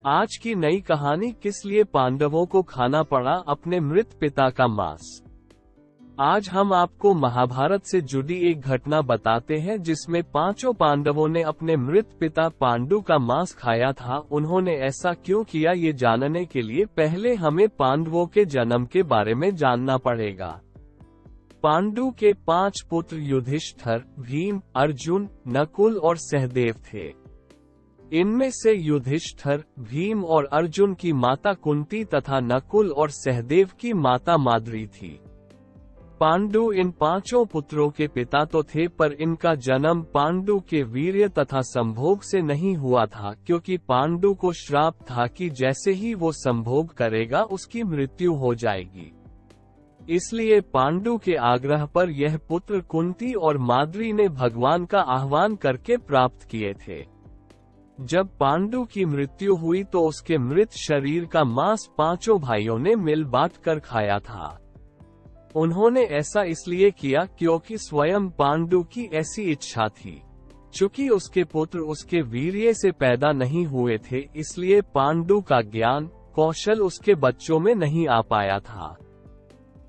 आज की नई कहानी किस लिए पांडवों को खाना पड़ा अपने मृत पिता का मांस। आज हम आपको महाभारत से जुड़ी एक घटना बताते हैं जिसमें पांचों पांडवों ने अपने मृत पिता पांडु का मांस खाया था। उन्होंने ऐसा क्यों किया ये जानने के लिए पहले हमें पांडवों के जन्म के बारे में जानना पड़ेगा। पांडु के 5 पुत्र युधिष्ठिर, भीम, अर्जुन, नकुल और सहदेव थे। इनमें से युधिष्ठिर, भीम और अर्जुन की माता कुंती तथा नकुल और सहदेव की माता माद्री थी। पांडु इन पांचों पुत्रों के पिता तो थे, पर इनका जन्म पांडु के वीर्य तथा संभोग से नहीं हुआ था, क्योंकि पांडु को श्राप था कि जैसे ही वो संभोग करेगा उसकी मृत्यु हो जाएगी। इसलिए पांडु के आग्रह पर यह पुत्र कुंती और माद्री ने भगवान का आह्वान करके प्राप्त किए थे। जब पांडु की मृत्यु हुई तो उसके मृत शरीर का मांस पांचों भाइयों ने मिल बांट कर खाया था। उन्होंने ऐसा इसलिए किया क्योंकि स्वयं पांडु की ऐसी इच्छा थी। चूंकि उसके पुत्र उसके वीर्य से पैदा नहीं हुए थे, इसलिए पांडु का ज्ञान, कौशल उसके बच्चों में नहीं आ पाया था।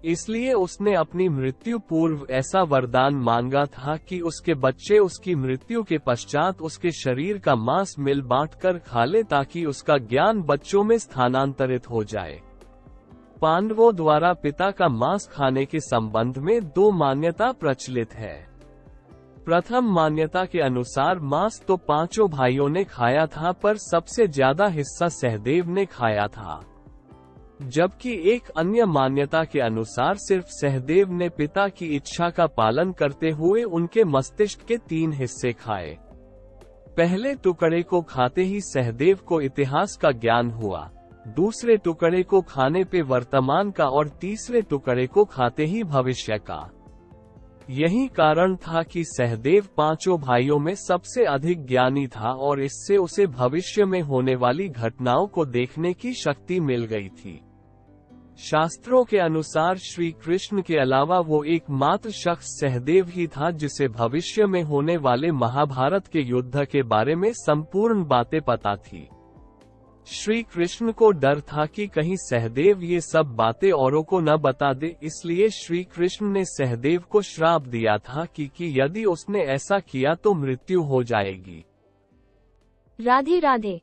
इसलिए उसने अपनी मृत्यु पूर्व ऐसा वरदान मांगा था कि उसके बच्चे उसकी मृत्यु के पश्चात उसके शरीर का मांस मिल बांट कर खा ले, ताकि उसका ज्ञान बच्चों में स्थानांतरित हो जाए। पांडवों द्वारा पिता का मांस खाने के संबंध में 2 मान्यता प्रचलित है। प्रथम मान्यता के अनुसार मांस तो पांचों भाइयों ने खाया था, पर सबसे ज्यादा हिस्सा सहदेव ने खाया था। जबकि एक अन्य मान्यता के अनुसार सिर्फ सहदेव ने पिता की इच्छा का पालन करते हुए उनके मस्तिष्क के 3 हिस्से खाए। पहले टुकड़े को खाते ही सहदेव को इतिहास का ज्ञान हुआ, दूसरे टुकड़े को खाने पे वर्तमान का और तीसरे टुकड़े को खाते ही भविष्य का। यही कारण था कि सहदेव पांचों भाइयों में सबसे अधिक ज्ञानी था और इससे उसे भविष्य में होने वाली घटनाओं को देखने की शक्ति मिल गई थी। शास्त्रों के अनुसार श्री कृष्ण के अलावा वो एकमात्र शख्स सहदेव ही था जिसे भविष्य में होने वाले महाभारत के युद्ध के बारे में संपूर्ण बातें पता थी। श्री कृष्ण को डर था कि कहीं सहदेव ये सब बातें औरों को न बता दे, इसलिए श्री कृष्ण ने सहदेव को श्राप दिया था कि यदि उसने ऐसा किया तो मृत्यु हो जाएगी। राधे राधे।